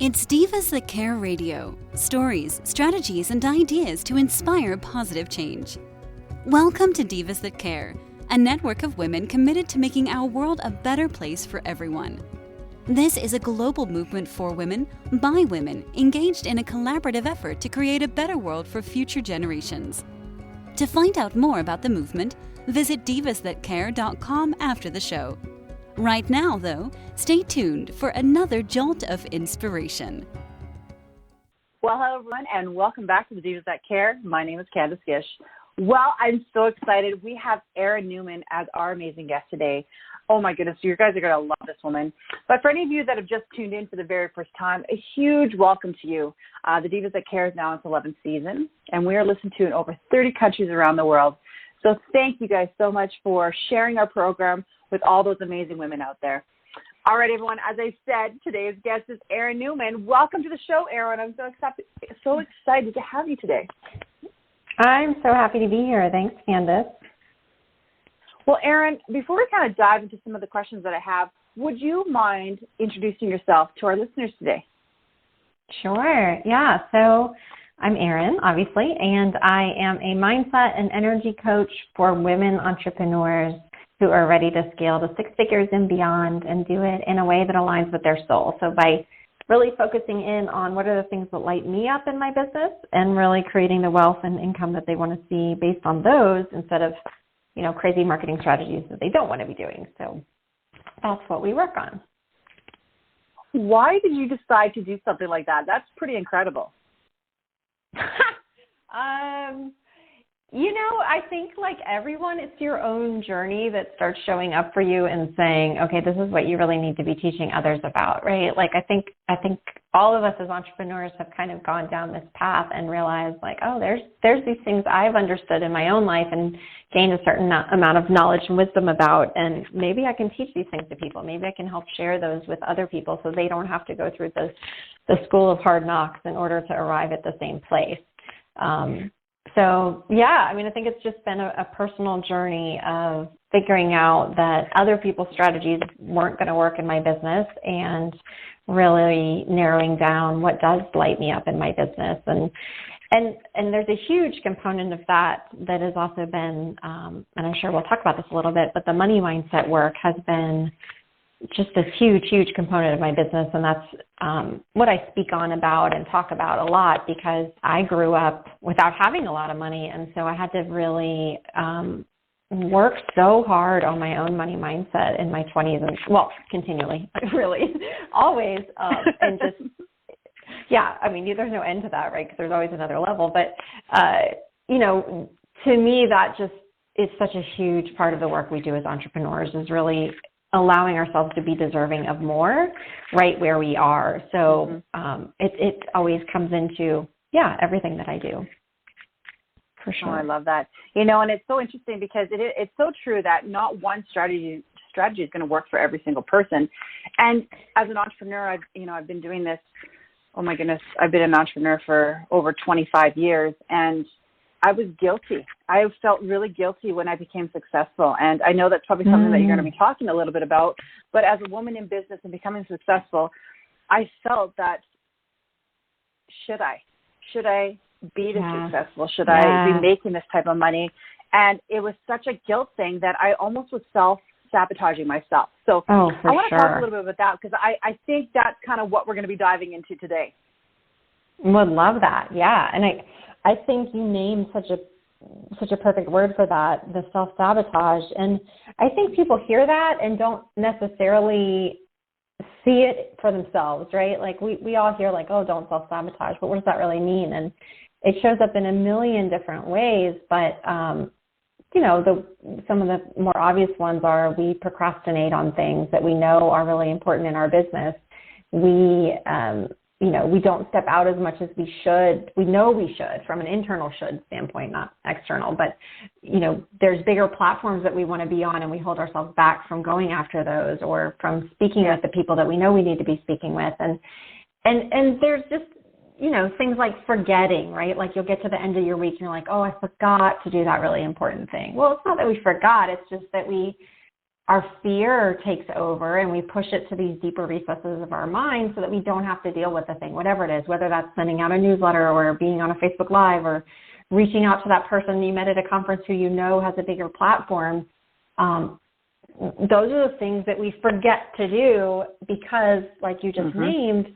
It's Divas That Care Radio. Stories, strategies, and ideas to inspire positive change. Welcome to Divas That Care, a network of women committed to making our world a better place for everyone. This is a global movement for women, by women, engaged in a collaborative effort to create a better world for future generations. To find out more about the movement, visit divasthatcare.com after the show. Right now, though, stay tuned for another jolt of inspiration. Well, hello, everyone, and welcome back to the Divas That Care. My name is Candace Gish. Well, I'm so excited. We have Erin Newman as our amazing guest today. Oh, my goodness, you guys are going to love this woman. But for any of you that have just tuned in for the very first time, a huge welcome to you. The Divas That Care is now in its 11th season, and we are listened to in over 30 countries around the world. So thank you guys so much for sharing our program with all those amazing women out there. All right, everyone, as I said, today's guest is Erin Newman. Welcome to the show, Erin. I'm so excited to have you today. I'm so happy to be here. Thanks, Candace. Well, Erin, before we kind of dive into some of the questions that I have, would you mind introducing yourself to our listeners today? Sure. Yeah. So I'm Erin, obviously, and I am a mindset and energy coach for women entrepreneurs who are ready to scale to six figures and beyond and do it in a way that aligns with their soul. So by really focusing in on what are the things that light me up in my business and really creating the wealth and income that they want to see based on those instead of, crazy marketing strategies that they don't want to be doing. So that's what we work on. Why did you decide to do something like that? That's pretty incredible. I think like everyone, it's your own journey that starts showing up for you and saying, okay, this is what you really need to be teaching others about, right? Like I think all of us as entrepreneurs have kind of gone down this path and realized like, oh, there's these things I've understood in my own life and gained a certain amount of knowledge and wisdom about, and maybe I can teach these things to people. Maybe I can help share those with other people so they don't have to go through the school of hard knocks in order to arrive at the same place. I think it's just been a personal journey of figuring out that other people's strategies weren't going to work in my business and really narrowing down what does light me up in my business. And there's a huge component of that has also been, and I'm sure we'll talk about this a little bit, but the money mindset work has been just this huge, huge component of my business. And that's what I speak on about and talk about a lot because I grew up without having a lot of money. And so I had to really work so hard on my own money mindset in my 20s and, continually, really, always. And just, there's no end to that, right? Because there's always another level. But, to me, that just is such a huge part of the work we do as entrepreneurs is really allowing ourselves to be deserving of more right where we are. So it always comes into, everything that I do. For sure. Oh, I love that. And it's so interesting because it's so true that not one strategy is going to work for every single person. And as an entrepreneur, I've been doing this, oh my goodness, I've been an entrepreneur for over 25 years and I was guilty. I felt really guilty when I became successful. And I know that's probably something that you're going to be talking a little bit about. But as a woman in business and becoming successful, I felt that should I be this successful? Should I be making this type of money? And it was such a guilt thing that I almost was self-sabotaging myself. So I want to talk a little bit about that because I think that's kind of what we're going to be diving into today. Would love that. Yeah. And I think you named such a perfect word for that, the self-sabotage. And I think people hear that and don't necessarily see it for themselves, right? Like we all hear like, oh, don't self-sabotage, but what does that really mean? And it shows up in a million different ways, but some of the more obvious ones are we procrastinate on things that we know are really important in our business. We don't step out as much as we should. We know we should from an internal should standpoint, not external, but, there's bigger platforms that we want to be on and we hold ourselves back from going after those or from speaking with the people that we know we need to be speaking with. And there's just, things like forgetting, right? Like you'll get to the end of your week and you're like, oh, I forgot to do that really important thing. Well, it's not that we forgot. It's just that we our fear takes over and we push it to these deeper recesses of our mind so that we don't have to deal with the thing, whatever it is, whether that's sending out a newsletter or being on a Facebook Live or reaching out to that person you met at a conference who you know has a bigger platform. Those are the things that we forget to do because, like you just named,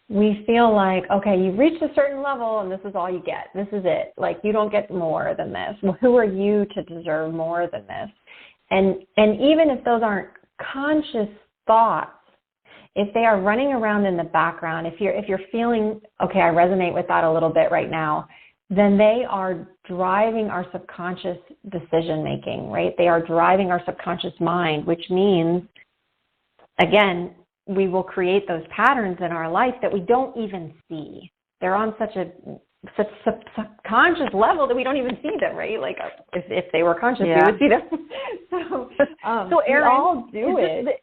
we feel like, okay, you've reached a certain level and this is all you get. This is it. Like, you don't get more than this. Well, who are you to deserve more than this? And even if those aren't conscious thoughts, if they are running around in the background, if you're feeling, okay, I resonate with that a little bit right now, then they are driving our subconscious decision making, right? They are driving our subconscious mind, which means, again, we will create those patterns in our life that we don't even see. They're on such subconscious level that we don't even see them, right? Like if they were conscious, we would see them. So Erin, we all do it.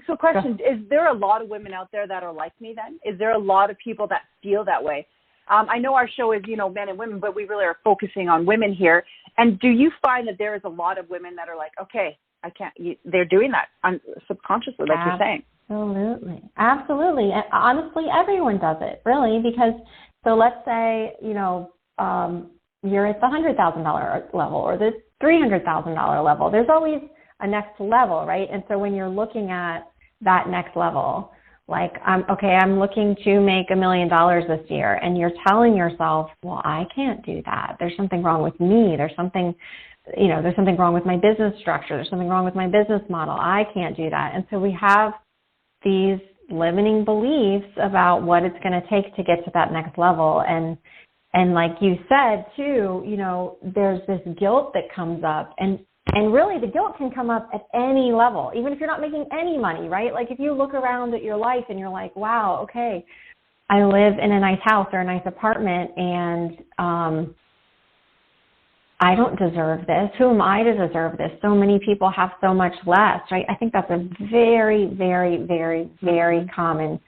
So question, is there a lot of women out there that are like me then? Is there a lot of people that feel that way? I know our show is, men and women, but we really are focusing on women here. And do you find that there is a lot of women that are like, okay, I can't, they're doing that subconsciously, like you're saying? Absolutely. And honestly, everyone does it, really, because, so let's say, you're at the $100,000 level or the $300,000 level. There's always a next level, right? And so when you're looking at that next level, like, I'm looking to make $1 million this year, and you're telling yourself, well, I can't do that. There's something wrong with me. There's something wrong with my business structure. There's something wrong with my business model. I can't do that. And so we have these limiting beliefs about what it's going to take to get to that next level. And like you said, too, there's this guilt that comes up. And really, the guilt can come up at any level, even if you're not making any money, right? Like if you look around at your life and you're like, wow, okay, I live in a nice house or a nice apartment, and I don't deserve this. Who am I to deserve this? So many people have so much less, right? I think that's a very, very, very, very common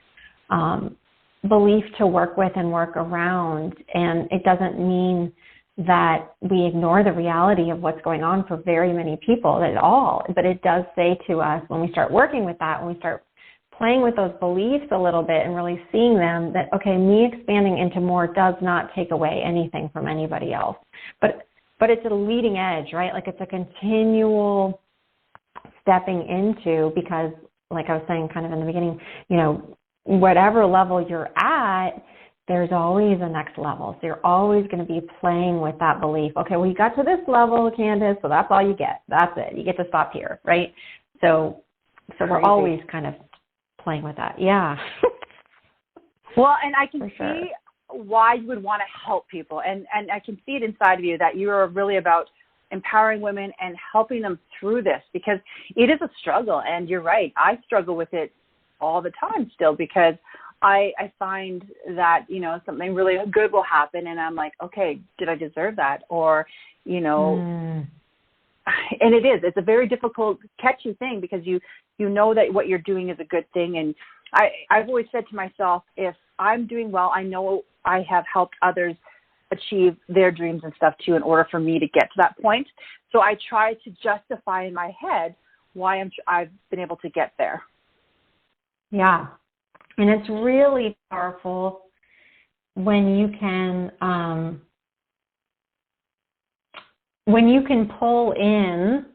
belief to work with and work around. And it doesn't mean that we ignore the reality of what's going on for very many people at all. But it does say to us, when we start working with that, when we start playing with those beliefs a little bit and really seeing them, that, okay, me expanding into more does not take away anything from anybody else. But it's a leading edge, right? Like it's a continual stepping into, because like I was saying kind of in the beginning, whatever level you're at, there's always a next level. So you're always going to be playing with that belief. Okay, well, you got to this level, Candace, so that's all you get. That's it. You get to stop here, right? So we're always kind of playing with that. Yeah. Well, and I can see why you would want to help people. And I can see it inside of you that you are really about empowering women and helping them through this, because it is a struggle. And you're right. I struggle with it all the time still, because I find that, something really good will happen and I'm like, okay, did I deserve that? Or, and it's a very difficult, catchy thing, because you know that what you're doing is a good thing. And I've always said to myself, if I'm doing well, I know I have helped others achieve their dreams and stuff too, in order for me to get to that point. So I try to justify in my head why I've been able to get there. Yeah. And it's really powerful when you can pull in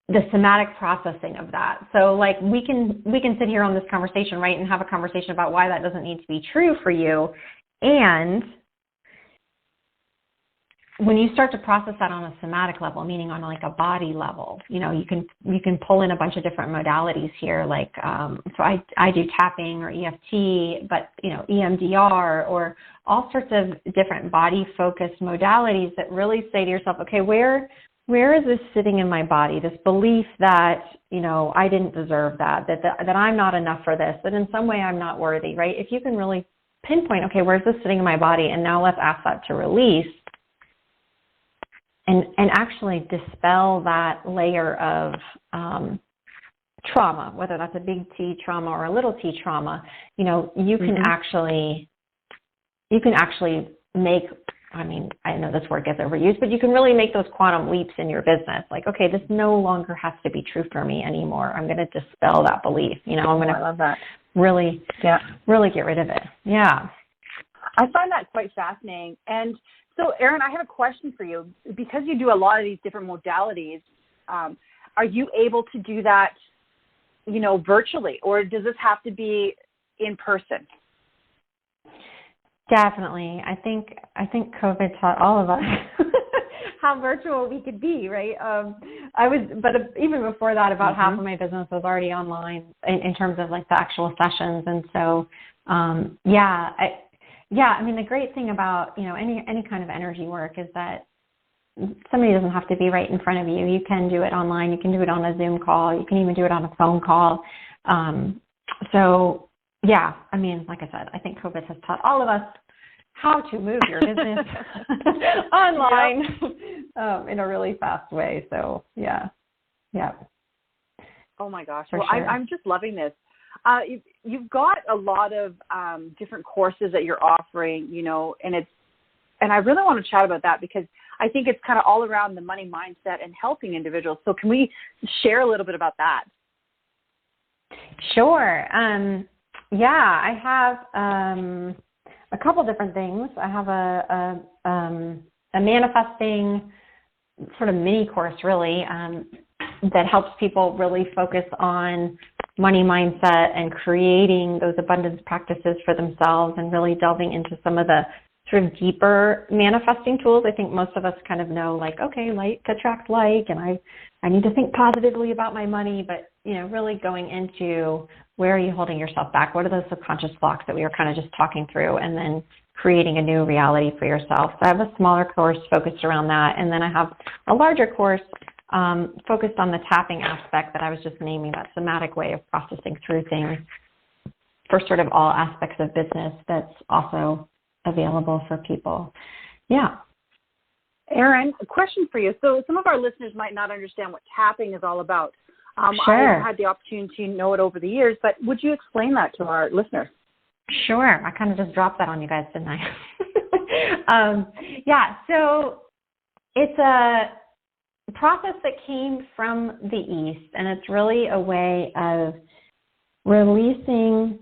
the somatic processing of that. So like we can sit here on this conversation, right, and have a conversation about why that doesn't need to be true for you. And when you start to process that on a somatic level, meaning on like a body level, you can pull in a bunch of different modalities here. Like, so I do tapping or EFT, but, EMDR, or all sorts of different body focused modalities that really say to yourself, okay, where is this sitting in my body? This belief that, I didn't deserve that I'm not enough for this, that in some way I'm not worthy, right? If you can really pinpoint, okay, where's this sitting in my body? And now let's ask that to release. And actually dispel that layer of trauma, whether that's a big T trauma or a little T trauma. You can actually make I mean, I know this word gets overused, but you can really make those quantum leaps in your business. Like, okay, this no longer has to be true for me anymore. I'm going to dispel that belief. You know, I'm going to I love that. really get rid of it. Yeah. I find that quite fascinating. And so, Erin, I have a question for you. Because you do a lot of these different modalities, are you able to do that, you know, virtually, or does this have to be in person? Definitely. I think COVID taught all of us how virtual we could be, right? But even before that, about half of my business was already online in terms of like the actual sessions. And so, I mean, the great thing about, you know, any kind of energy work is that somebody doesn't have to be right in front of you. You can do it online. You can do it on a Zoom call. You can even do it on a phone call. Yeah, I mean, like I said, I think COVID has taught all of us how to move your business online in a really fast way. So, yeah. Oh, my gosh. For well, sure. I'm just loving this. You've got a lot of different courses that you're offering, you know, and I really want to chat about that because I think it's kind of all around the money mindset and helping individuals. So can we share a little bit about that? Sure. I have a couple different things. I have a manifesting sort of mini course, really, that helps people really focus on money mindset and creating those abundance practices for themselves and really delving into some of the sort of deeper manifesting tools. I think most of us kind of know, like, okay, like attract like, and I need to think positively about my money, but, you know, really going into where are you holding yourself back? What are those subconscious blocks that we were kind of just talking through, and then creating a new reality for yourself. So I have a smaller course focused around that. And then I have a larger course focused on the tapping aspect that I was just naming, that somatic way of processing through things for sort of all aspects of business that's also available for people. Yeah. Erin, a question for you. So some of our listeners might not understand what tapping is all about. Sure. I've had the opportunity to know it over the years, but would you explain that to our listeners? Sure. I kind of just dropped that on you guys, didn't I? So it's a process that came from the East, and it's really a way of releasing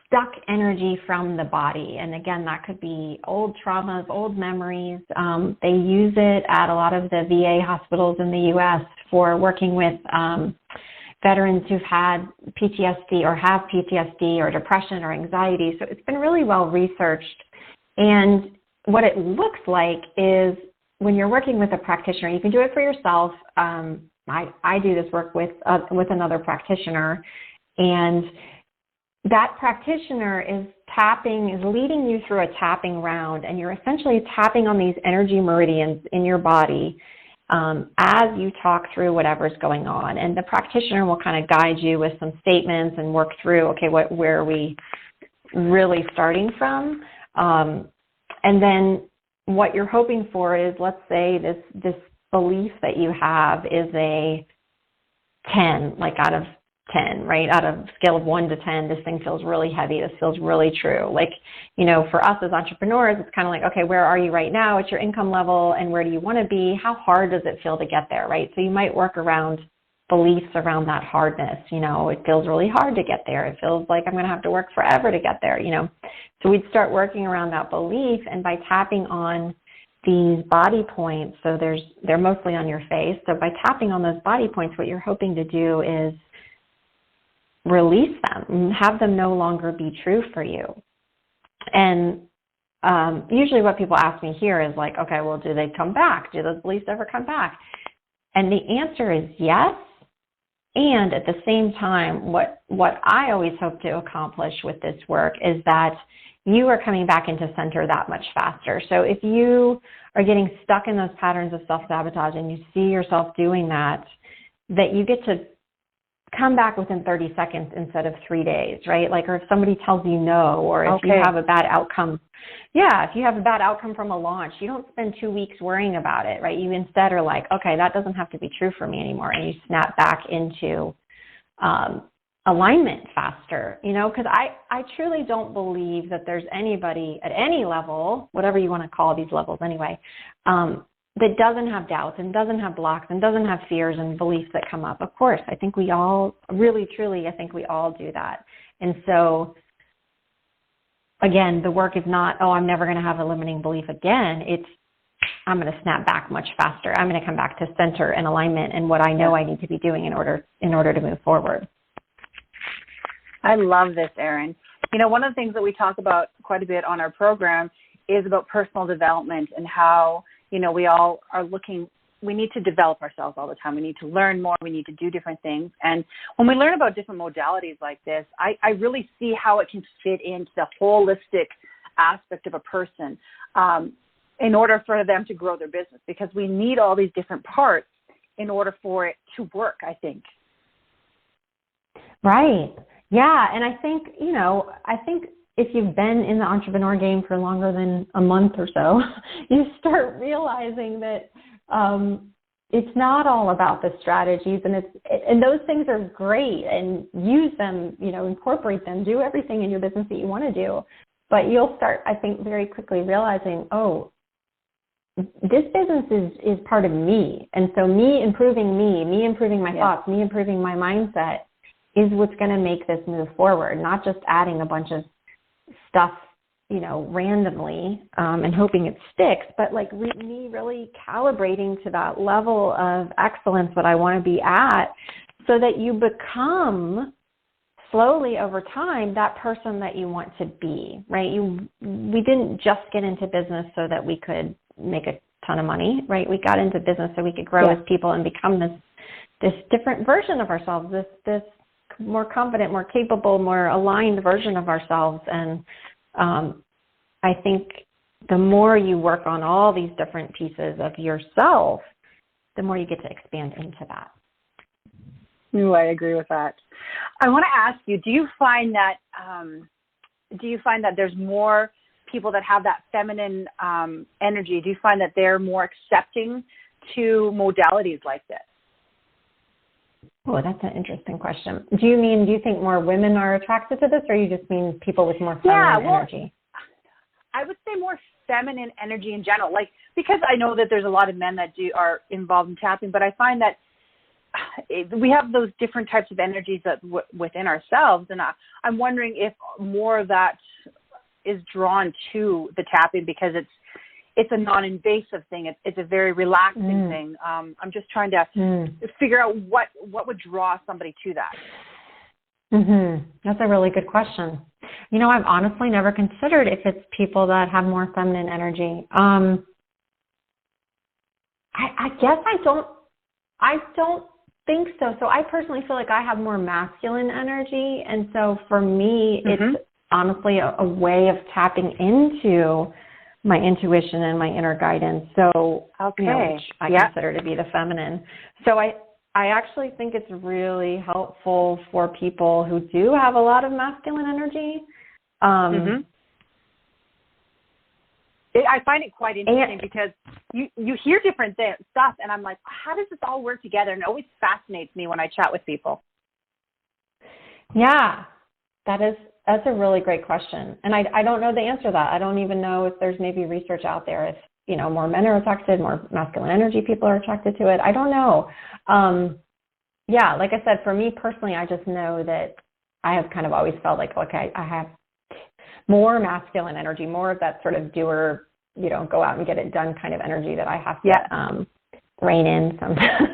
stuck energy from the body. And again, that could be old traumas, old memories. They use it at a lot of the VA hospitals in the U.S. for working with veterans who've had PTSD or have PTSD or depression or anxiety. So it's been really well researched. And what it looks like is when you're working with a practitioner, you can do it for yourself. I do this work with another practitioner, and that practitioner is leading you through a tapping round, and you're essentially tapping on these energy meridians in your body as you talk through whatever's going on. And the practitioner will kind of guide you with some statements and work through, okay, where are we really starting from? And then what you're hoping for is, let's say this belief that you have is a 10, like out of 10, right? Out of scale of 1 to 10, this thing feels really heavy. This feels really true. Like, you know, for us as entrepreneurs, it's kind of like, okay, where are you right now? What's your income level and where do you want to be? How hard does it feel to get there, right? So you might work around beliefs around that hardness. You know, it feels really hard to get there. It feels like I'm going to have to work forever to get there, you know. So we'd start working around that belief, and by tapping on these body points, so they're mostly on your face. So by tapping on those body points, what you're hoping to do is release them and have them no longer be true for you. And usually what people ask me here is like, okay, well, do they come back? Do those beliefs ever come back? And the answer is yes. And at the same time, what I always hope to accomplish with this work is that you are coming back into center that much faster. So if you are getting stuck in those patterns of self-sabotage and you see yourself doing that you get to come back within 30 seconds instead of 3 days, right? Like, or if somebody tells you no, or if you have a bad outcome. Yeah, if you have a bad outcome from a launch, you don't spend 2 weeks worrying about it, right? You instead are like, okay, that doesn't have to be true for me anymore. And you snap back into alignment faster, because I truly don't believe that there's anybody at any level, whatever you want to call these levels anyway, that doesn't have doubts and doesn't have blocks and doesn't have fears and beliefs that come up. Of course, I think we all, really, truly, I think we all do that. And so, again, the work is not, I'm never going to have a limiting belief again. It's, I'm going to snap back much faster. I'm going to come back to center and alignment and what I know I need to be doing in order to move forward. I love this, Erin. One of the things that we talk about quite a bit on our program is about personal development and how, we all are looking, we need to develop ourselves all the time. We need to learn more. We need to do different things. And when we learn about different modalities like this, I really see how it can fit into the holistic aspect of a person in order for them to grow their business, because we need all these different parts in order for it to work, I think. Right. Yeah. And I think if you've been in the entrepreneur game for longer than a month or so, you start realizing that it's not all about the strategies, and those things are great, and use them, incorporate them, do everything in your business that you want to do. But you'll start, I think, very quickly realizing, this business is part of me. And so me improving my thoughts, me improving my mindset is what's going to make this move forward, not just adding a bunch of stuff, randomly and hoping it sticks, but like me really calibrating to that level of excellence that I want to be at, so that you become slowly over time that person that you want to be, right? We didn't just get into business so that we could make a ton of money, right? We got into business so we could grow as people and become this different version of ourselves, this more confident, more capable, more aligned version of ourselves. And I think the more you work on all these different pieces of yourself, the more you get to expand into that. Ooh, I agree with that. I want to ask you, do you find that there's more people that have that feminine energy? Do you find that they're more accepting to modalities like this? Oh, that's an interesting question. Do you think more women are attracted to this, or you just mean people with more feminine energy? I would say more feminine energy in general, because I know that there's a lot of men that are involved in tapping, but I find that we have those different types of energies that within ourselves, and I'm wondering if more of that is drawn to the tapping because it's a non-invasive thing. It's a very relaxing thing. I'm just trying to figure out what would draw somebody to that. That's a really good question. I've honestly never considered if it's people that have more feminine energy. I guess I don't think so. So I personally feel like I have more masculine energy. And so for me, it's honestly a way of tapping into my intuition and my inner guidance. So, which I consider to be the feminine. So I actually think it's really helpful for people who do have a lot of masculine energy. I find it quite interesting because you hear different stuff, and I'm like, how does this all work together? And it always fascinates me when I chat with people. Yeah, that's a really great question. And I don't know the answer to that. I don't even know if there's maybe research out there if, more men are attracted, more masculine energy people are attracted to it. I don't know. Like I said, for me personally, I just know that I have kind of always felt like, okay, I have more masculine energy, more of that sort of doer, go out and get it done kind of energy that I have to rein in sometimes,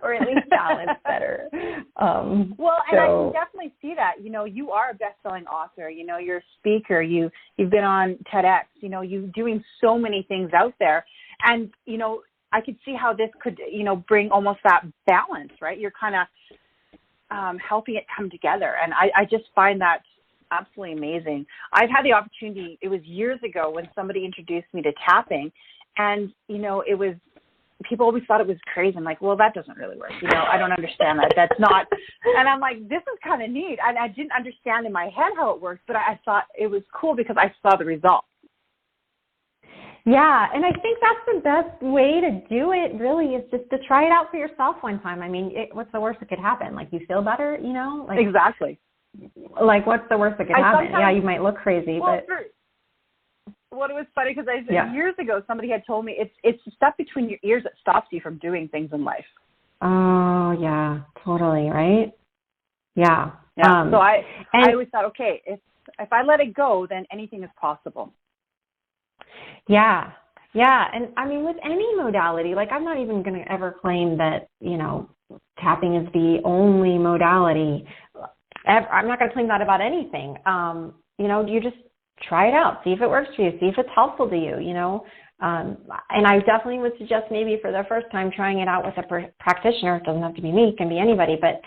or at least balance better. And I can definitely see that. You are a best-selling author. You're a speaker. You've been on TEDx. You're doing so many things out there. And, I could see how this could, bring almost that balance, right? You're kind of helping it come together. And I just find that absolutely amazing. I've had the opportunity, it was years ago when somebody introduced me to tapping, and, it was, people always thought it was crazy. I'm like, well, that doesn't really work. I don't understand that. That's not, and I'm like, this is kind of neat. And I didn't understand in my head how it works, but I thought it was cool because I saw the results. Yeah, and I think that's the best way to do it, really, is just to try it out for yourself one time. I mean, what's the worst that could happen? Like, you feel better, you know? Like, exactly. Like, what's the worst that could happen? Yeah, you might look crazy, but... Well, it was funny because years ago, somebody had told me it's the stuff between your ears that stops you from doing things in life. Oh, yeah, totally, right? Yeah. So I always thought, okay, if I let it go, then anything is possible. Yeah. Yeah. And I mean, with any modality, like, I'm not even going to ever claim that, you know, tapping is the only modality. I'm not going to claim that about anything. You know, you just try it out, see if it works for you, see if it's helpful to you, you know. And I definitely would suggest maybe for the first time trying it out with a practitioner. It doesn't have to be me, it can be anybody, but,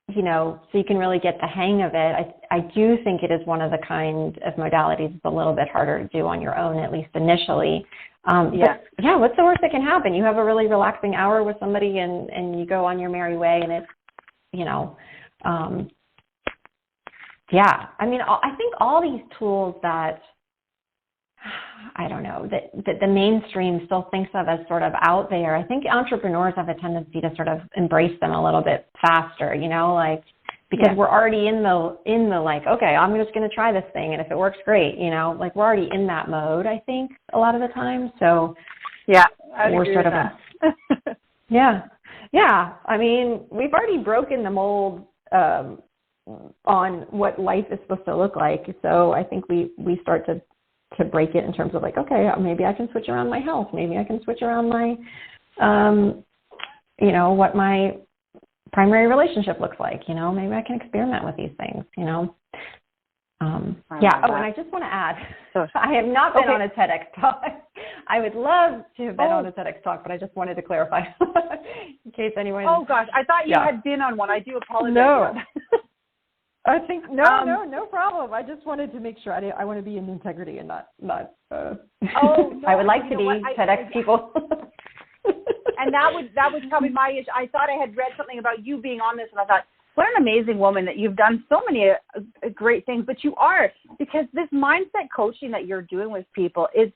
you know, so you can really get the hang of it. I do think it is one of the kind of modalities that's a little bit harder to do on your own, at least initially. But yeah, what's the worst that can happen? You have a really relaxing hour with somebody and you go on your merry way, and it's, you know, yeah. I mean, I think all these tools that, I don't know, that the mainstream still thinks of as sort of out there, I think entrepreneurs have a tendency to sort of embrace them a little bit faster, you know, like, because we're already in the like, okay, I'm just going to try this thing, and if it works, great, you know, like, we're already in that mode, I think, a lot of the time. So we're sort of yeah. I mean, we've already broken the mold on what life is supposed to look like. So I think we start to break it in terms of, like, okay, maybe I can switch around my health. Maybe I can switch around my, you know, what my primary relationship looks like. You know, maybe I can experiment with these things, you know. Yeah. Oh, and I just want to add, I have not been on a TEDx talk. I would love to have been on a TEDx talk, but I just wanted to clarify in case anyone. Oh gosh, I thought you had been on one. I do apologize. No. I think no problem. I just wanted to make sure I want to be in integrity and not. No, I would like to be TEDx people. And that would probably my issue. I thought I had read something about you being on this, and I thought, what an amazing woman that you've done so many great things. But you are, because this mindset coaching that you're doing with people is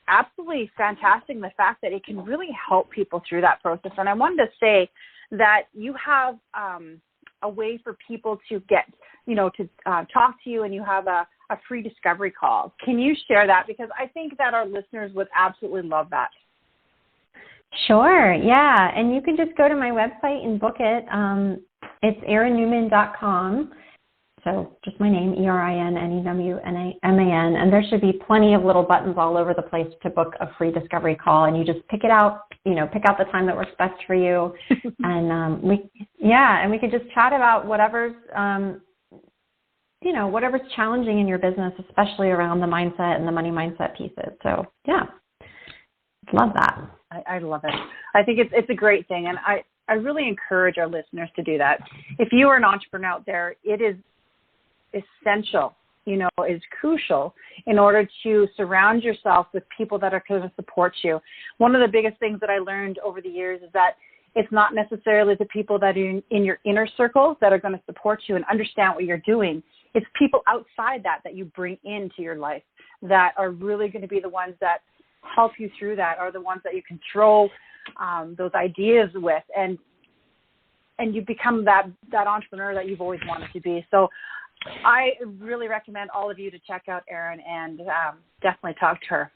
absolutely fantastic. And the fact that it can really help people through that process. And I wanted to say that you have a way for people to get, you know, to talk to you, and you have a free discovery call. Can you share that? Because I think that our listeners would absolutely love that. Sure, yeah. And you can just go to my website and book it. It's erinnewman.com. So just my name, ERINNEWMAN. And there should be plenty of little buttons all over the place to book a free discovery call. And you just pick it out, you know, pick out the time that works best for you. And we can just chat about whatever's, you know, whatever's challenging in your business, especially around the mindset and the money mindset pieces. So yeah, love that. I love it. I think it's a great thing. And I really encourage our listeners to do that. If you are an entrepreneur out there, it is essential, you know, is crucial in order to surround yourself with people that are going to support you. One of the biggest things that I learned over the years is that it's not necessarily the people that are in your inner circles that are going to support you and understand what you're doing. It's people outside that you bring into your life that are really going to be the ones that help you through that, are the ones that you can throw those ideas with, and you become that entrepreneur that you've always wanted to be. So I really recommend all of you to check out Erin and definitely talk to her.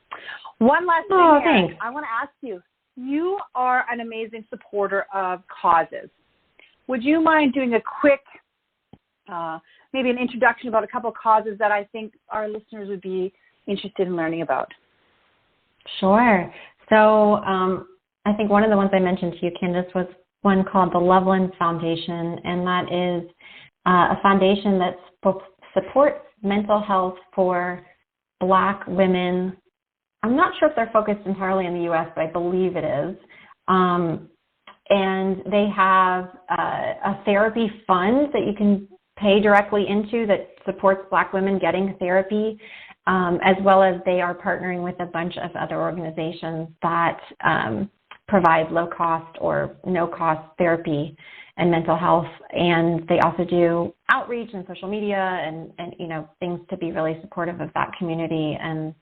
One last thing, Erin, thanks. I want to ask you, you are an amazing supporter of causes. Would you mind doing a quick, maybe an introduction about a couple of causes that I think our listeners would be interested in learning about? Sure. So I think one of the ones I mentioned to you, Candace, was one called the Loveland Foundation, and that is a foundation that supports mental health for Black women. I'm not sure if they're focused entirely in the U.S., but I believe it is. And they have a therapy fund that you can pay directly into that supports Black women getting therapy. As well as they are partnering with a bunch of other organizations that provide low-cost or no-cost therapy. and mental health. And they also do outreach and social media and things to be really supportive of that community. And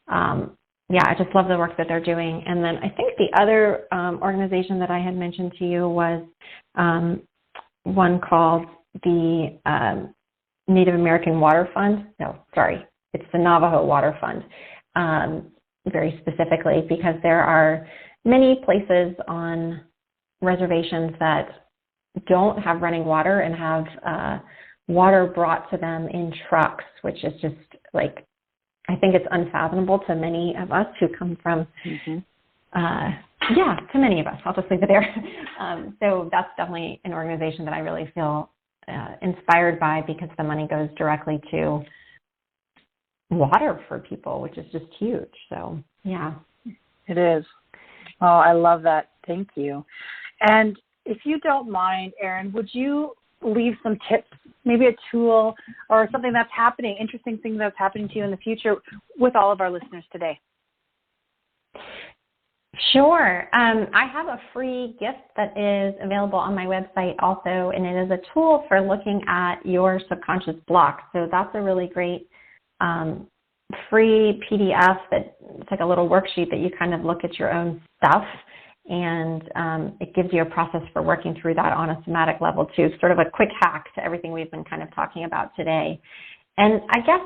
I just love the work that they're doing. And then I think the other organization that I had mentioned to you was one called the Native American Water Fund. No, sorry, it's the Navajo Water Fund, very specifically, because there are many places on reservations that don't have running water and have water brought to them in trucks, which is just like, I think it's unfathomable to many of us who come from, to many of us. I'll just leave it there. So that's definitely an organization that I really feel inspired by, because the money goes directly to water for people, which is just huge. So, yeah. It is. Oh, I love that. Thank you. And if you don't mind, Erin, would you leave some tips, maybe a tool or something that's happening, interesting thing that's happening to you in the future with all of our listeners today? Sure. I have a free gift that is available on my website also, and it is a tool for looking at your subconscious blocks. So that's a really great free PDF that it's like a little worksheet that you kind of look at your own stuff, and it gives you a process for working through that on a somatic level too, sort of a quick hack to everything we've been kind of talking about today. And I guess,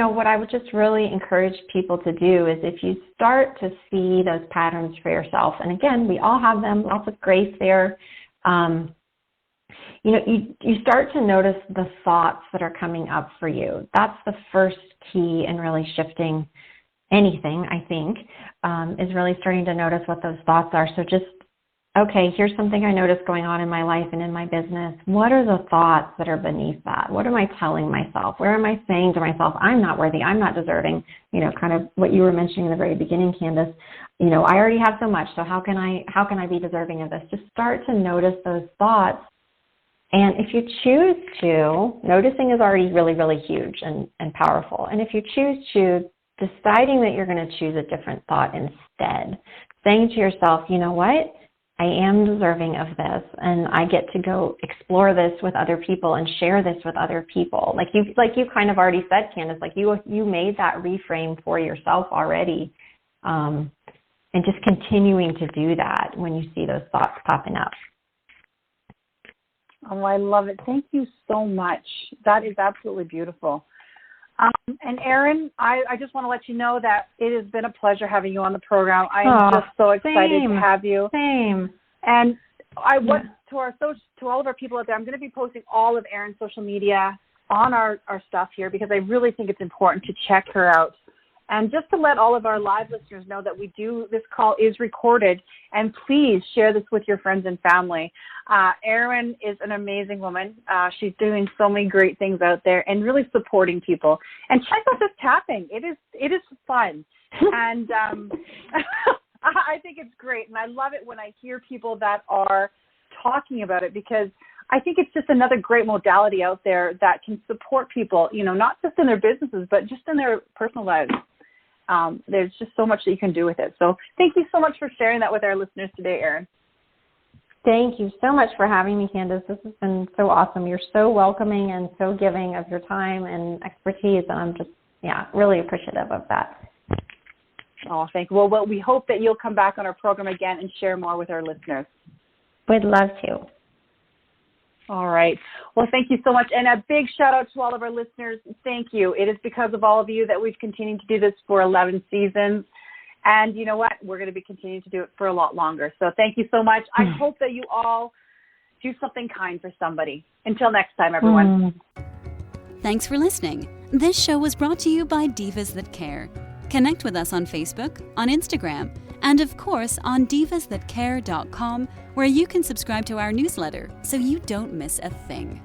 what I would just really encourage people to do is, if you start to see those patterns for yourself, and again, we all have them, lots of grace there, you start to notice the thoughts that are coming up for you. That's the first key in really shifting anything, I think, is really starting to notice what those thoughts are. So just, okay, here's something I noticed going on in my life and in my business. What are the thoughts that are beneath that? What am I telling myself? Where am I saying to myself, I'm not worthy, I'm not deserving? Kind of what you were mentioning in the very beginning, Candace. I already have so much, so how can I be deserving of this? Just start to notice those thoughts. And if you choose to, noticing is already really, really huge and powerful. And if you choose to, deciding that you're going to choose a different thought instead, saying to yourself, you know what? I am deserving of this, and I get to go explore this with other people and share this with other people. Like you kind of already said, Candace, like you made that reframe for yourself already, and just continuing to do that when you see those thoughts popping up. Oh, I love it. Thank you so much. That is absolutely beautiful. And Erin, I just want to let you know that it has been a pleasure having you on the program. I am just so excited to have you. Same. And I want to all of our people out there, I'm going to be posting all of Erin's social media on our stuff here, because I really think it's important to check her out. And just to let all of our live listeners know that this call is recorded, and please share this with your friends and family. Erin is an amazing woman. She's doing so many great things out there and really supporting people. And check out this tapping. It is fun. And I think it's great. And I love it when I hear people that are talking about it, because I think it's just another great modality out there that can support people, not just in their businesses, but just in their personal lives. There's just so much that you can do with it. So thank you so much for sharing that with our listeners today, Erin. Thank you so much for having me, Candace. This has been so awesome. You're so welcoming and so giving of your time and expertise, and I'm just, really appreciative of that. Oh, thank you. Well, we hope that you'll come back on our program again and share more with our listeners. We'd love to. All right. Well, thank you so much. And a big shout out to all of our listeners. Thank you. It is because of all of you that we've continued to do this for 11 seasons. And you know what? We're going to be continuing to do it for a lot longer. So thank you so much. I hope that you all do something kind for somebody. Until next time, everyone. Thanks for listening. This show was brought to you by Divas That Care. Connect with us on Facebook, on Instagram, and of course on divasthatcare.com, where you can subscribe to our newsletter so you don't miss a thing.